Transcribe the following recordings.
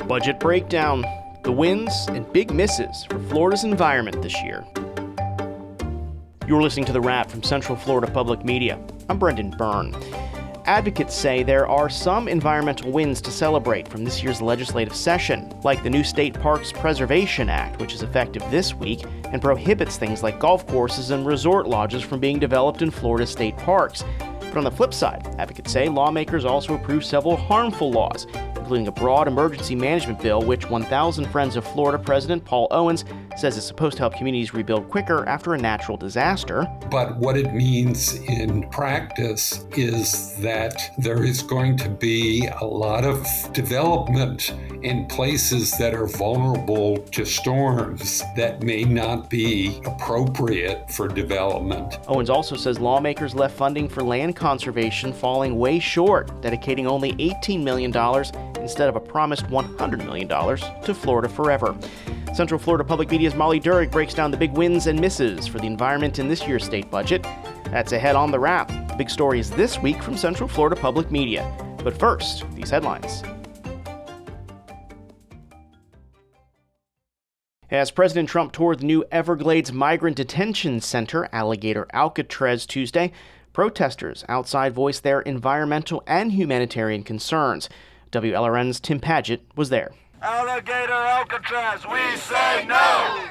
Budget breakdown, the wins and big misses for Florida's environment this year. You're listening to The Wrap from Central Florida Public Media. I'm Brendan Byrne. Advocates say there are some environmental wins to celebrate from this year's legislative session, like the new State Parks Preservation Act, which is effective this week and prohibits things like golf courses and resort lodges from being developed in Florida state parks. But on the flip side, advocates say lawmakers also approved several harmful laws, including a broad emergency management bill, which 1,000 Friends of Florida President Paul Owens says is supposed to help communities rebuild quicker after a natural disaster. But what it means in practice is that there is going to be a lot of development in places that are vulnerable to storms that may not be appropriate for development. Owens also says lawmakers left funding for land conservation falling way short, dedicating only $18 million instead of a promised $100 million to Florida Forever. Central Florida Public Media's Molly Durick breaks down the big wins and misses for the environment in this year's state budget. That's ahead on The Wrap. Big stories this week from Central Florida Public Media. But first, these headlines. As President Trump toured the new Everglades Migrant Detention Center, Alligator Alcatraz, Tuesday, protesters outside voiced their environmental and humanitarian concerns. WLRN's Tim Padgett was there. Alligator Alcatraz, we say no!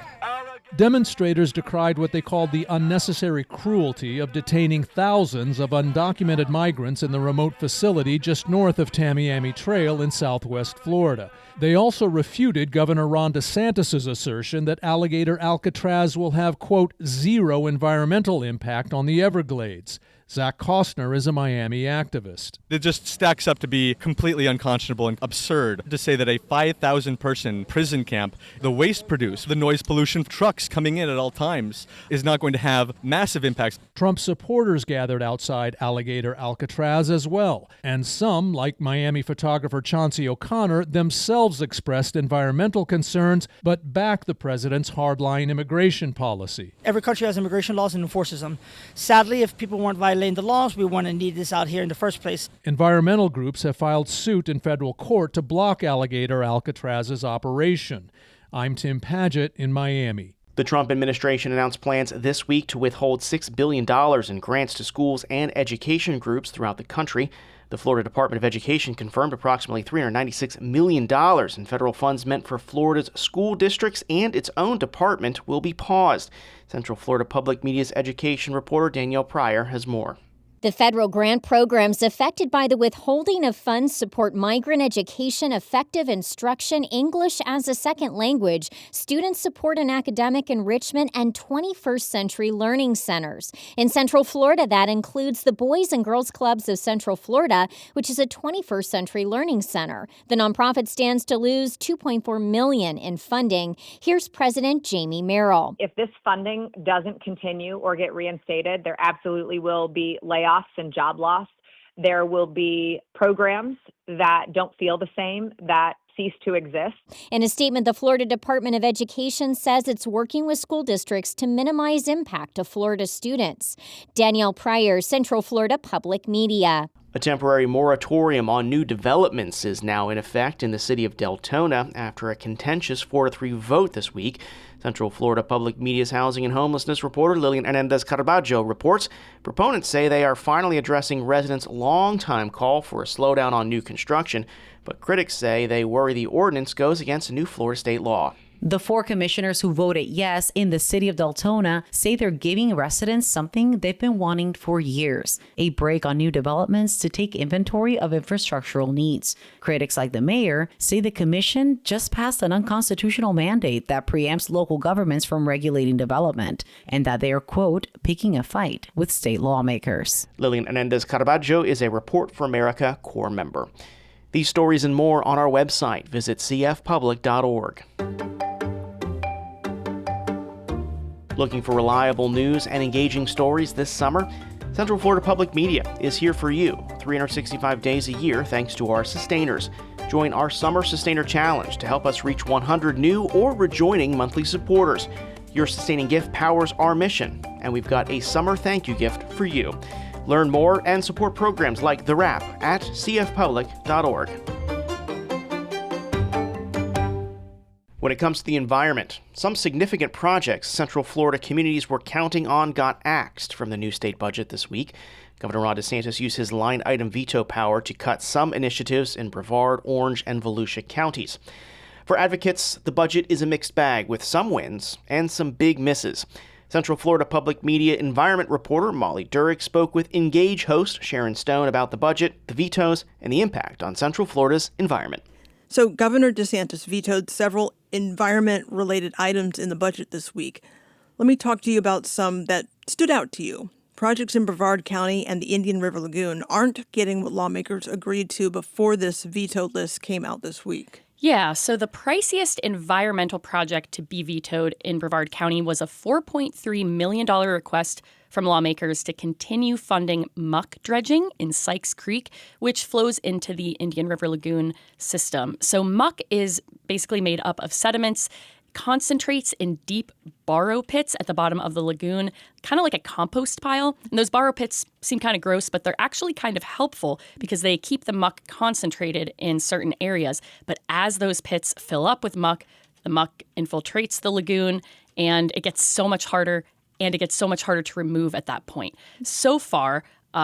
Demonstrators decried what they called the unnecessary cruelty of detaining thousands of undocumented migrants in the remote facility just north of Tamiami Trail in southwest Florida. They also refuted Governor Ron DeSantis' assertion that Alligator Alcatraz will have, quote, zero environmental impact on the Everglades. Zach Costner is a Miami activist. It just stacks up to be completely unconscionable and absurd to say that a 5,000-person prison camp, the waste produced, the noise pollution, trucks coming in at all times, is not going to have massive impacts. Trump supporters gathered outside Alligator Alcatraz as well, and some, like Miami photographer Chauncey O'Connor, themselves expressed environmental concerns but backed the president's hardline immigration policy. Every country has immigration laws and enforces them. Sadly, if people weren't violating the laws, we wouldn't need this out here in the first place. Environmental groups have filed suit in federal court to block Alligator Alcatraz's operation. I'm Tim Padgett in Miami. The Trump administration announced plans this week to withhold $6 billion in grants to schools and education groups throughout the country. The Florida Department of Education confirmed approximately $396 million in federal funds meant for Florida's school districts and its own department will be paused. Central Florida Public Media's education reporter Danielle Pryor has more. The federal grant programs affected by the withholding of funds support migrant education, effective instruction, English as a second language, student support and academic enrichment, and 21st century learning centers. In Central Florida, that includes the Boys and Girls Clubs of Central Florida, which is a 21st century learning center. The nonprofit stands to lose $2.4 million in funding. Here's President Jamie Merrill. If this funding doesn't continue or get reinstated, there absolutely will be layoffs and job loss. There will be programs that don't feel the same that cease to exist. In a statement, the Florida Department of Education says it's working with school districts to minimize impact to Florida students. Danielle Pryor, Central Florida Public Media. A temporary moratorium on new developments is now in effect in the city of Deltona after a contentious 4-3 vote this week. Central Florida Public Media's housing and homelessness reporter Lilian Hernandez-Carballo reports proponents say they are finally addressing residents' long-time call for a slowdown on new construction, but critics say they worry the ordinance goes against a new Florida state law. The 4 commissioners who voted yes in the city of Deltona say they're giving residents something they've been wanting for years, a break on new developments to take inventory of infrastructural needs. Critics like the mayor say the commission just passed an unconstitutional mandate that preempts local governments from regulating development, and that they are, quote, picking a fight with state lawmakers. Lilian Hernandez-Carballo is a Report for America Corps member. These stories and more on our website. Visit cfpublic.org. Looking for reliable news and engaging stories this summer? Central Florida Public Media is here for you 365 days a year thanks to our sustainers. Join our Summer Sustainer Challenge to help us reach 100 new or rejoining monthly supporters. Your sustaining gift powers our mission, and we've got a summer thank you gift for you. Learn more and support programs like The Wrap at cfpublic.org. When it comes to the environment, some significant projects Central Florida communities were counting on got axed from the new state budget this week. Governor Ron DeSantis used his line item veto power to cut some initiatives in Brevard, Orange, and Volusia counties. For advocates, the budget is a mixed bag with some wins and some big misses. Central Florida Public Media environment reporter Molly Durick spoke with Engage host Sharon Stone about the budget, the vetoes, and the impact on Central Florida's environment. So Governor DeSantis vetoed several environment-related items in the budget this week. Let me talk to you about some that stood out to you. Projects in Brevard County and the Indian River Lagoon aren't getting what lawmakers agreed to before this veto list came out this week. Yeah, so the priciest environmental project to be vetoed in Brevard County was a $4.3 million request from lawmakers to continue funding muck dredging in Sykes Creek, which flows into the Indian River Lagoon system. So muck is basically made up of sediments, concentrates in deep borrow pits at the bottom of the lagoon, kind of like a compost pile. And those borrow pits seem kind of gross, but they're actually kind of helpful because they keep the muck concentrated in certain areas. But as those pits fill up with muck, the muck infiltrates the lagoon and it gets so much harder, and it gets so much harder to remove at that point. So far,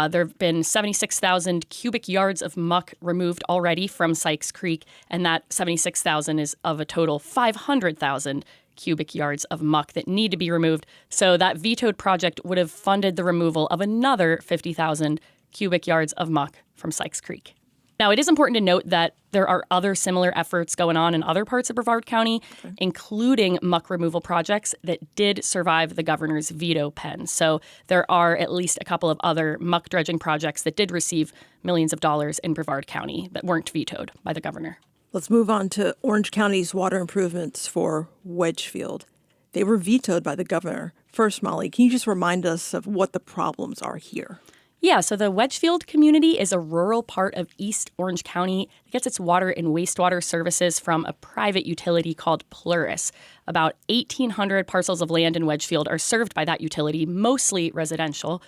there have been 76,000 cubic yards of muck removed already from Sykes Creek, and that 76,000 is of a total 500,000 cubic yards of muck that need to be removed. So that vetoed project would have funded the removal of another 50,000 cubic yards of muck from Sykes Creek. Now, it is important to note that there are other similar efforts going on in other parts of Brevard County, including muck removal projects that did survive the governor's veto pen. So there are at least a couple of other muck dredging projects that did receive millions of dollars in Brevard County that weren't vetoed by the governor. Let's move on to Orange County's water improvements for Wedgefield. They were vetoed by the governor. First, Molly, can you just remind us of what the problems are here? Yeah, so the Wedgefield community is a rural part of East Orange County. It gets its water and wastewater services from a private utility called Plurus. About 1,800 parcels of land in Wedgefield are served by that utility, mostly residential.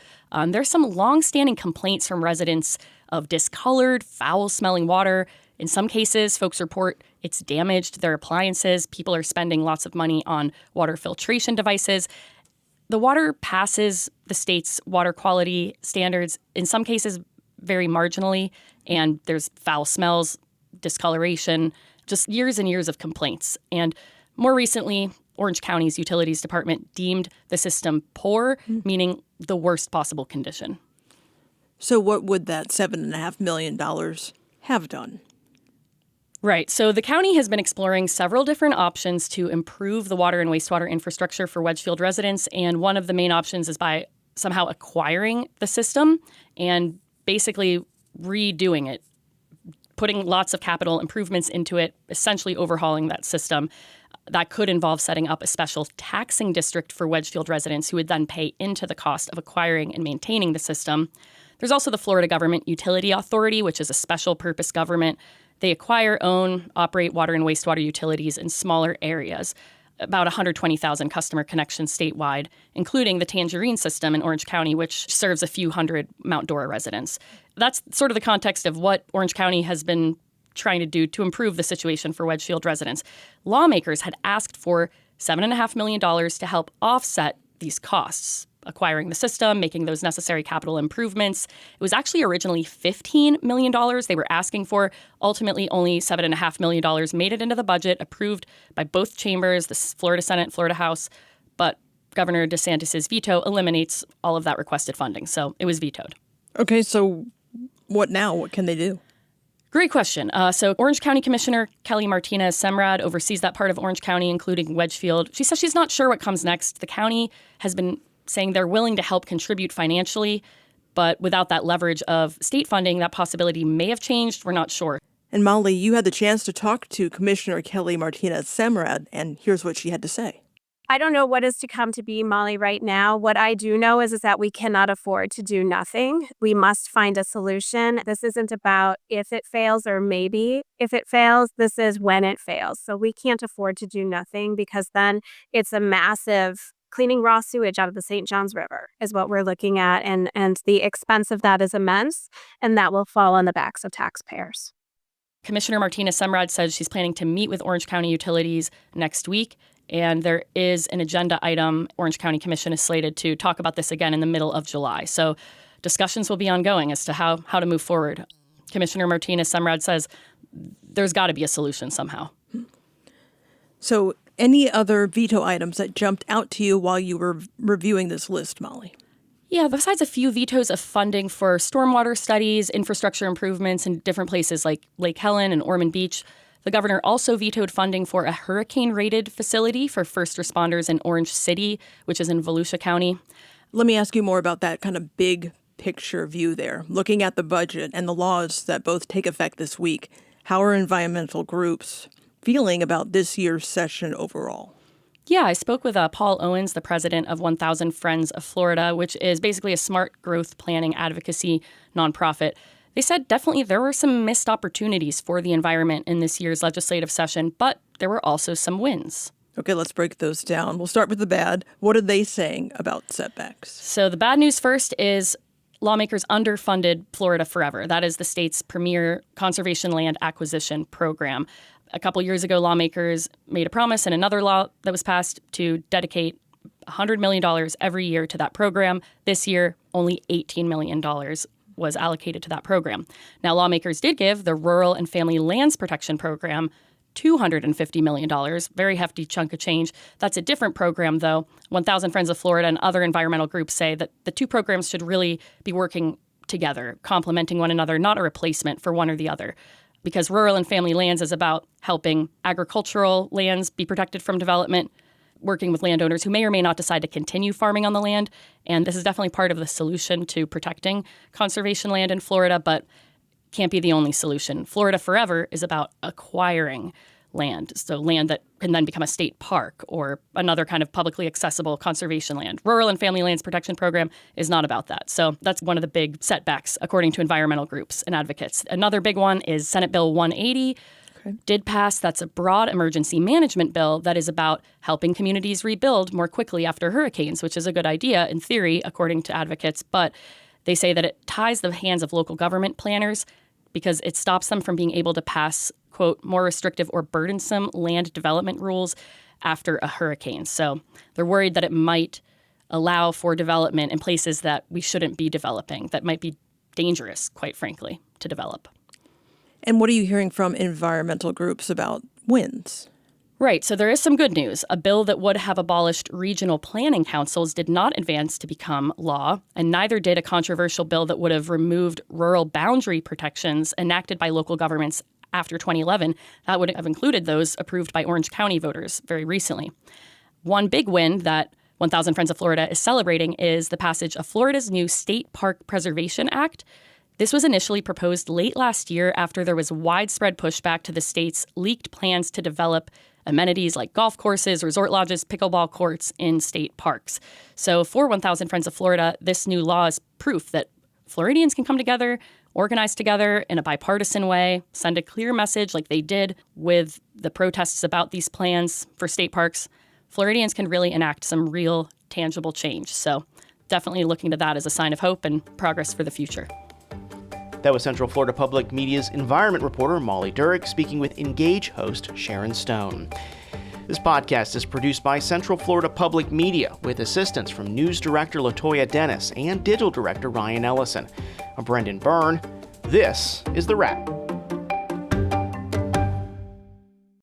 There's some long-standing complaints from residents of discolored, foul-smelling water. In some cases, folks report it's damaged their appliances. People are spending lots of money on water filtration devices. The water passes the state's water quality standards, in some cases very marginally, and there's foul smells, discoloration, just years and years of complaints. And more recently, Orange County's utilities department deemed the system poor, meaning the worst possible condition. So what would that $7.5 million have done? Right. So the county has been exploring several different options to improve the water and wastewater infrastructure for Wedgefield residents. And one of the main options is by somehow acquiring the system and basically redoing it, putting lots of capital improvements into it, essentially overhauling that system. That could involve setting up a special taxing district for Wedgefield residents who would then pay into the cost of acquiring and maintaining the system. There's also the Florida Government Utility Authority, which is a special purpose government. They acquire, own, operate water and wastewater utilities in smaller areas, about 120,000 customer connections statewide, including the Tangerine system in Orange County, which serves a few hundred Mount Dora residents. That's sort of the context of what Orange County has been trying to do to improve the situation for Wedgefield residents. Lawmakers had asked for $7.5 million to help offset these costs, acquiring the system, making those necessary capital improvements. It was actually originally $15 million they were asking for. Ultimately, only $7.5 million made it into the budget, approved by both chambers, the Florida Senate, Florida House. But Governor DeSantis' veto eliminates all of that requested funding. So it was vetoed. Okay, so what now? What can they do? Great question. So Orange County Commissioner Kelly Martinez Semrad oversees that part of Orange County, including Wedgefield. She says she's not sure what comes next. The county has been saying they're willing to help contribute financially, but without that leverage of state funding, that possibility may have changed. We're not sure. And Molly, you had the chance to talk to Commissioner Kelly Martinez Semrad, and here's what she had to say. I don't know what is to come to be, Molly, right now. What I do know is that we cannot afford to do nothing. We must find a solution. This isn't about if it fails or maybe if it fails. This is when it fails. So we can't afford to do nothing because then it's a massive cleaning raw sewage out of the St. Johns River is what we're looking at. And the expense of that is immense, and that will fall on the backs of taxpayers. Commissioner Martina Semrad says she's planning to meet with Orange County Utilities next week, and there is an agenda item. Orange County Commission is slated to talk about this again in the middle of July. So discussions will be ongoing as to how to move forward. Commissioner Martina Semrad says there's got to be a solution somehow. So any other veto items that jumped out to you while you were reviewing this list, Molly? Yeah, besides a few vetoes of funding for stormwater studies, infrastructure improvements in different places like Lake Helen and Ormond Beach, the governor also vetoed funding for a hurricane-rated facility for first responders in Orange City, which is in Volusia County. Let me ask you more about that kind of big picture view there. Looking at the budget and the laws that both take effect this week, how are environmental groups feeling about this year's session overall? Yeah, I spoke with Paul Owens, the president of 1,000 Friends of Florida, which is basically a smart growth planning advocacy nonprofit. They said definitely there were some missed opportunities for the environment in this year's legislative session, but there were also some wins. Okay, let's break those down. We'll start with the bad. What are they saying about setbacks? So the bad news first is lawmakers underfunded Florida Forever. That is the state's premier conservation land acquisition program. A couple years ago, lawmakers made a promise in another law that was passed to dedicate $100 million every year to that program. This year, only $18 million was allocated to that program. Now, lawmakers did give the Rural and Family Lands Protection Program $250 million, very hefty chunk of change. That's a different program, though. 1,000 Friends of Florida and other environmental groups say that the two programs should really be working together, complementing one another, not a replacement for one or the other. Because rural and family lands is about helping agricultural lands be protected from development, working with landowners who may or may not decide to continue farming on the land. And this is definitely part of the solution to protecting conservation land in Florida, but can't be the only solution. Florida Forever is about acquiring land, so land that can then become a state park or another kind of publicly accessible conservation land. Rural and Family Lands Protection Program is not about that. So that's one of the big setbacks, according to environmental groups and advocates. Another big one is Senate Bill 180. Did pass. That's a broad emergency management bill that is about helping communities rebuild more quickly after hurricanes, which is a good idea in theory, according to advocates. But they say that it ties the hands of local government planners because it stops them from being able to pass, quote, more restrictive or burdensome land development rules after a hurricane. So they're worried that it might allow for development in places that we shouldn't be developing, that might be dangerous, quite frankly, to develop. And what are you hearing from environmental groups about wins? Right. So there is some good news. A bill that would have abolished regional planning councils did not advance to become law, and neither did a controversial bill that would have removed rural boundary protections enacted by local governments after 2011. That would have included those approved by Orange County voters very recently. One big win that 1,000 Friends of Florida is celebrating is the passage of Florida's new State Park Preservation Act. This was initially proposed late last year after there was widespread pushback to the state's leaked plans to develop amenities like golf courses, resort lodges, pickleball courts in state parks. So for 1,000 Friends of Florida, this new law is proof that Floridians can come together, organize together in a bipartisan way, send a clear message like they did with the protests about these plans for state parks. Floridians can really enact some real, tangible change. So definitely looking to that as a sign of hope and progress for the future. That was Central Florida Public Media's environment reporter Molly Durick speaking with Engage host Sharon Stone. This podcast is produced by Central Florida Public Media with assistance from News Director Latoya Dennis and Digital Director Ryan Ellison. I'm Brendan Byrne. This is The Wrap.